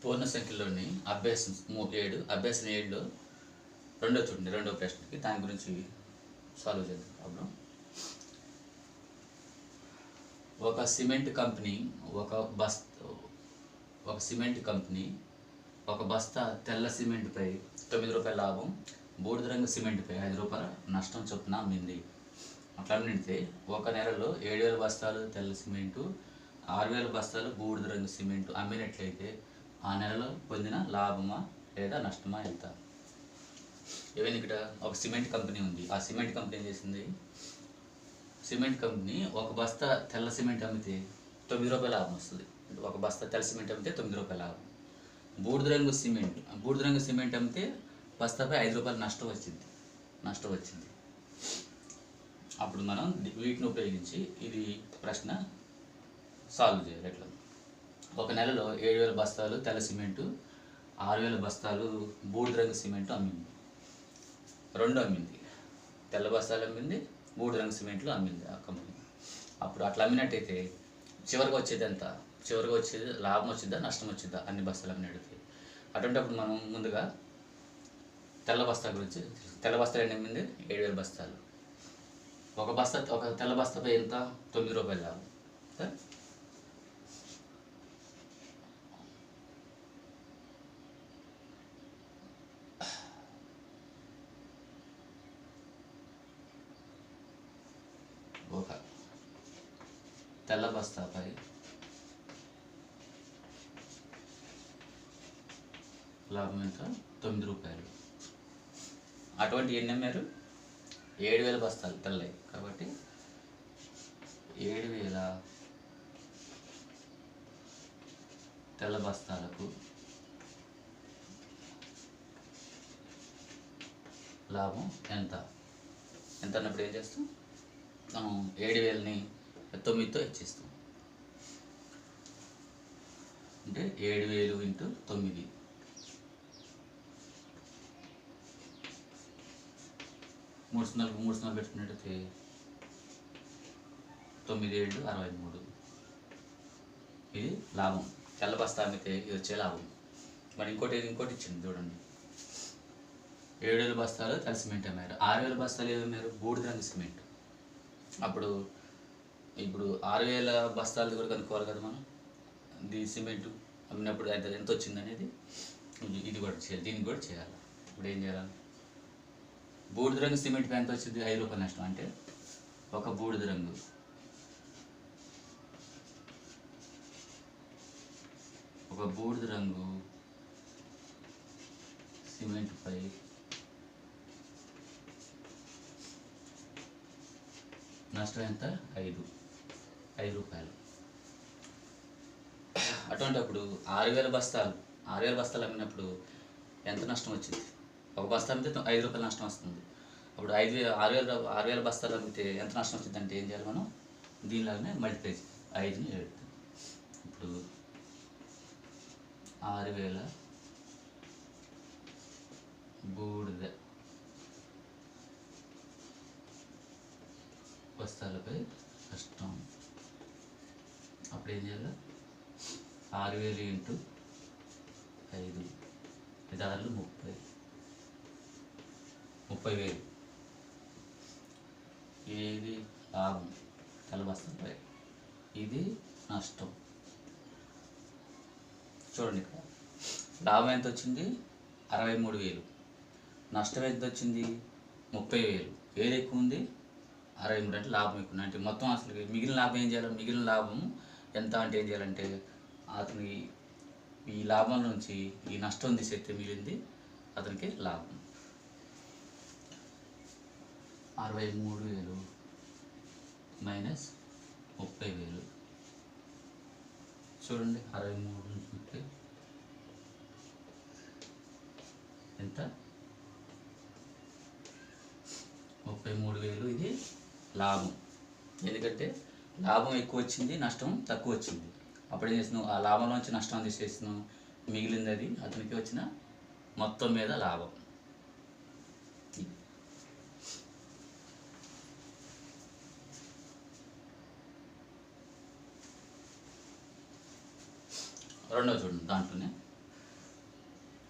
పూర్ణ సంఖ్యలోని అభ్యాసం 7 అభ్యాసం 7లో చూడండి రెండో ప్రశ్నకి దాని గురించి సాల్వ్ చేద్దాం ప్రాబ్లం. ఒక సిమెంట్ కంపెనీ ఒక బస్తా తెల్ల సిమెంట్పై 9 రూపాయల లాభం, బూడిద రంగు సిమెంట్పై 5 రూపాయల నష్టం చొప్పున అమ్మింది. అట్లా అమ్మితే ఒక నెలలో 7,000 బస్తాలు తెల్ల సిమెంటు, 6,000 బస్తాలు బూడిద రంగు సిమెంటు అమ్మినట్లయితే ఆ నెలలో పొందిన లాభమా లేదా నష్టమా ఎంత? ఏమైంది, ఇక్కడ ఒక సిమెంట్ కంపెనీ ఉంది. ఆ సిమెంట్ కంపెనీ ఏం చేసింది, సిమెంట్ కంపెనీ ఒక బస్తా తెల్ల సిమెంట్ అమ్మితే 9 రూపాయల లాభం వస్తుంది. ఒక బస్తా తెల్ల సిమెంట్ అమ్మితే 9 రూపాయల లాభం. బూడిద రంగు సిమెంట్ అమ్మితే బస్తాపై 5 రూపాయలు నష్టం వచ్చింది. అప్పుడు మనం వీటిని ఉపయోగించి ఇది ప్రశ్న సాల్వ్ చేయాలి. ఎట్లా, ఒక నెలలో 7,000 బస్తాలు తెల్ల సిమెంటు, 6,000 బస్తాలు బూడిద రంగు సిమెంటు అమ్మింది. తెల్ల బస్తాలు అమ్మింది, బూడిద రంగు సిమెంట్లు అమ్మింది ఆ కంపెనీ. అప్పుడు అట్లా అమ్మినట్టయితే చివరికి వచ్చేది లాభం వచ్చిద్దా నష్టం వచ్చిద్దా అన్ని బస్తాలు అమ్మినట్టయితే. అటువంటిప్పుడు మనం ముందుగా తెల్ల బస్తాలు ఎన్ని అమ్మింది, 7,000 బస్తాలు. ఒక తెల్ల బస్తాపై ఎంత, 9 రూపాయలు లాభం. ఒక తెల్ల బస్తాపై లాభం ఎంత, 9 రూపాయలు. అటువంటి ఎన్ని అమ్మారు, 7,000 బస్తాలు తెల్లవి కాబట్టి 7,000 తెల్ల బస్తాలకు లాభం ఎంత అన్నప్పుడు ఏం చేస్తాం, మనం 7,000ని 9తో ఇచ్చేస్తాం. అంటే 7,000 × 9, 3 సున్నాలు పెట్టుకున్నట్టయితే 9×7 = 63. ఇది లాభం. తెల్ల బస్తా అమ్మితే ఇది వచ్చే లాభం. మరి ఇంకోటి ఇచ్చింది చూడండి, 7,000 బస్తాలు తెల్ల సిమెంట్ అమ్మారు, 6,000 బస్తాలు ఏమమ్మారు, బూడిద రంగు సిమెంట్. ఇప్పుడు 6,000 బస్తాలది కూడా కనుక్కోవాలి కదా మనం. సిమెంటు అమ్మినప్పుడు ఎంత వచ్చింది అనేది ఇది కూడా చేయాలి, దీనికి కూడా చేయాలి. ఇప్పుడు ఏం చేయాలి, బూడిద రంగు సిమెంట్ ఎంత వచ్చింది, 5 రూపాయల నష్టం. అంటే ఒక బూడిద రంగు సిమెంట్పై నష్టం ఎంత, 5 రూపాయలు. అటువంటిప్పుడు 6,000 బస్తాలు అమ్మినప్పుడు ఎంత నష్టం వచ్చింది, ఒక బస్తా అమ్మితే 5 రూపాయల నష్టం వస్తుంది. అప్పుడు 6,000 బస్తాలు అమ్మితే ఎంత నష్టం వచ్చింది అంటే ఏం చేయాలి, మనం దీనిలాగానే మల్టిప్లై 5ని 7. ఇప్పుడు 6,000 బూడిద బస్తాలపై నష్టం. అప్పుడు ఏం చేయాలి, 6,000 × 5 6 30,000. ఏది లాభం, తెల్ల బస్తాలపై. ఇది నష్టం. చూడండి, ఇక్కడ లాభం ఎంత వచ్చింది, 63,000. నష్టం ఎంత వచ్చింది, 30,000. ఏది ఎక్కువ ఉంది, 63. అంటే లాభం ఎక్కువ. అంటే మొత్తం అసలు మిగిలిన లాభం ఏం చేయాలి, మిగిలిన లాభం ఎంత అంటే ఏం చేయాలంటే అతనికి ఈ లాభం నుంచి ఈ నష్టం తీసేస్తే మిగిలింది అతనికి లాభం. 63,000 మైనస్ 30,000. చూడండి, 63 నుంచి 30 ఎంత, 33,000. ఇది లాభం. ఎందుకంటే లాభం ఎక్కువ వచ్చింది, నష్టం తక్కువ వచ్చింది. అప్పుడు ఏం చేస్తున్నావు, ఆ లాభంలోంచి నష్టం తీసేస్తున్నావు, మిగిలింది అది అతనికి వచ్చిన మొత్తం మీద లాభం. రెండో చూడండి, దాంట్లోనే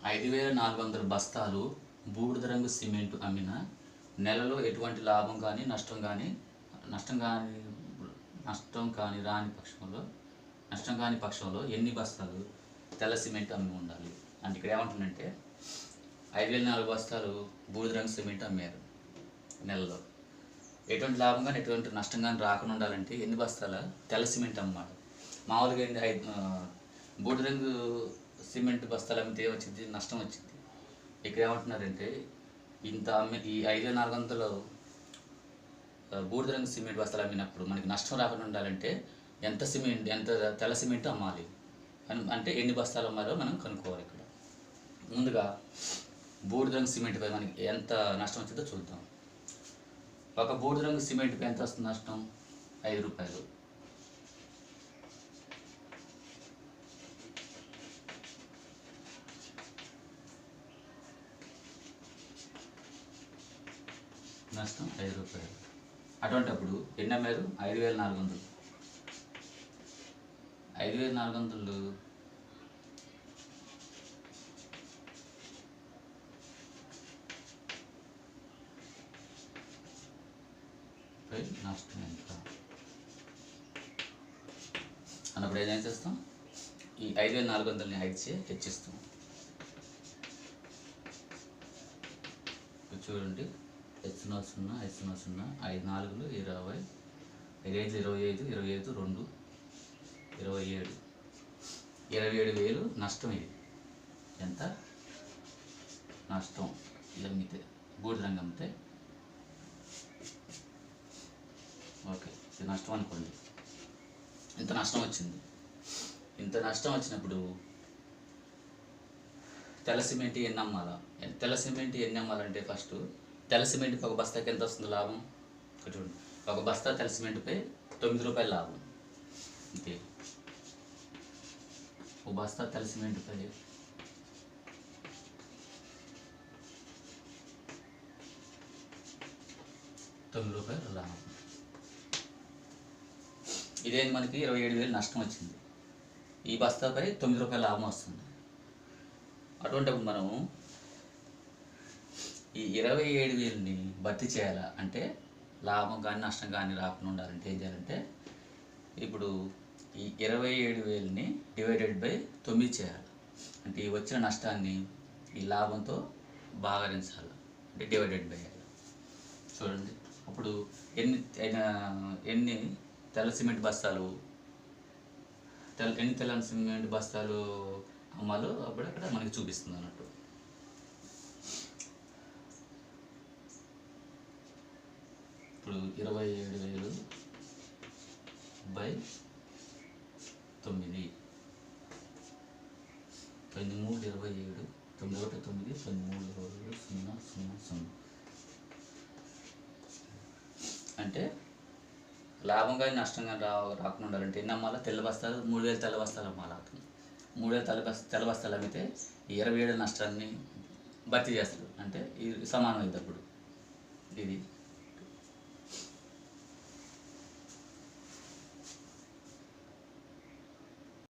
5,400 బస్తాలు బూడిద రంగు సిమెంట్ అమ్మిన నెలలో ఎటువంటి లాభం కానీ నష్టం కాని పక్షంలో ఎన్ని బస్తాలు తెల్ల సిమెంట్ అమ్మి ఉండాలి అంటే ఇక్కడ ఏమంటుందంటే 5,400 బస్తాలు బూడిద రంగు సిమెంట్ అమ్మారు నెలలో, ఎటువంటి లాభం కానీ ఎటువంటి నష్టం కానీ రాకుండా ఉండాలంటే ఎన్ని బస్తాల తెల్ల సిమెంట్ అమ్మాలి. మామూలుగా ఏంటి బూడిద రంగు సిమెంట్ బస్తాలు అమ్మితే ఏమొచ్చింది, నష్టం వచ్చింది. ఇక్కడ ఏమంటున్నారంటే ఈ 5,400 బూడిద రంగు సిమెంట్ బస్తాలు అమ్మినప్పుడు మనకి నష్టం రాకుండా ఉండాలంటే ఎంత తెల్ల సిమెంట్ అమ్మాలి అంటే ఎన్ని బస్తాలు అమ్మాలో మనం కనుక్కోవాలి. ఇక్కడ ముందుగా బూడిద రంగు సిమెంట్పై మనకి ఎంత నష్టం వచ్చిందో చూద్దాం. ఒక బూడిద రంగు సిమెంట్పై ఎంత వస్తుంది నష్టం, 5 రూపాయలు. నష్టం 5 రూపాయలు. అటువంటిప్పుడు ఎన్ని అమ్మారు, 5,400. 5,400 నష్టం ఎంత అన్నప్పుడు ఏం చేస్తాం, ఈ 5,400ని 5 హెచ్చిస్తాం. చూడండి, H0 0 H0 0 5 4 20 5 5 25 25 2 27 27,000 నష్టం. ఇది ఎంత నష్టం, ఇది అమ్మితే బూడిద రంగు అమ్మితే. ఓకే, ఇది నష్టం అనుకోండి. ఇంత నష్టం వచ్చింది. ఇంత నష్టం వచ్చినప్పుడు తెల్ల సిమెంట్ ఎన్ని అమ్మాలా, తెల్ల సిమెంట్ ఎన్ని అమ్మాలంటే ఫస్ట్ తెల్ల సిమెంట్పై ఒక బస్తాకి ఎంత వస్తుంది లాభం, చూడండి. ఒక బస్తా తెల్ల సిమెంట్పై 9 రూపాయలు లాభం. అంతే, ఒక బస్తా తెల్ల సిమెంట్పై 9 రూపాయలు లాభం. ఇదేంటి, మనకి 27,000 నష్టం వచ్చింది. ఈ బస్తాపై 9 రూపాయల లాభం వస్తుంది. అటువంటిప్పుడు మనము ఈ 27,000ని భర్తీ చేయాలా అంటే, లాభం కానీ నష్టం కానీ రాకుండా ఉండాలంటే ఏం చేయాలంటే, ఇప్పుడు ఈ 27,000ని ÷ 9 చేయాలి. అంటే ఈ వచ్చిన నష్టాన్ని ఈ లాభంతో భాగించాలి, అంటే డివైడెడ్ బై. చూడండి, అప్పుడు ఎన్ని తెల్ల సిమెంట్ బస్తాలు తెల్ల సిమెంట్ బస్తాలు అమ్మాలో అప్పుడు అక్కడ మనకి చూపిస్తుంది అన్నట్టు. ఇప్పుడు 27,000 / 9 13 27 9 1 9 13 0 0 0 అంటే లాభం కానీ నష్టం కానీ రాకుండా ఉండాలంటే ఎన్ని అమ్మాలా, తెల్ల బస్తాలు 3,000 తెల్ల బస్తాలు అమ్మాలి. 3,000 తెల్ల బస్తాలు అమ్మితే ఈ 27 నష్టాన్ని భర్తీ చేస్తారు, అంటే ఇది సమానం అయితే అప్పుడు ఇది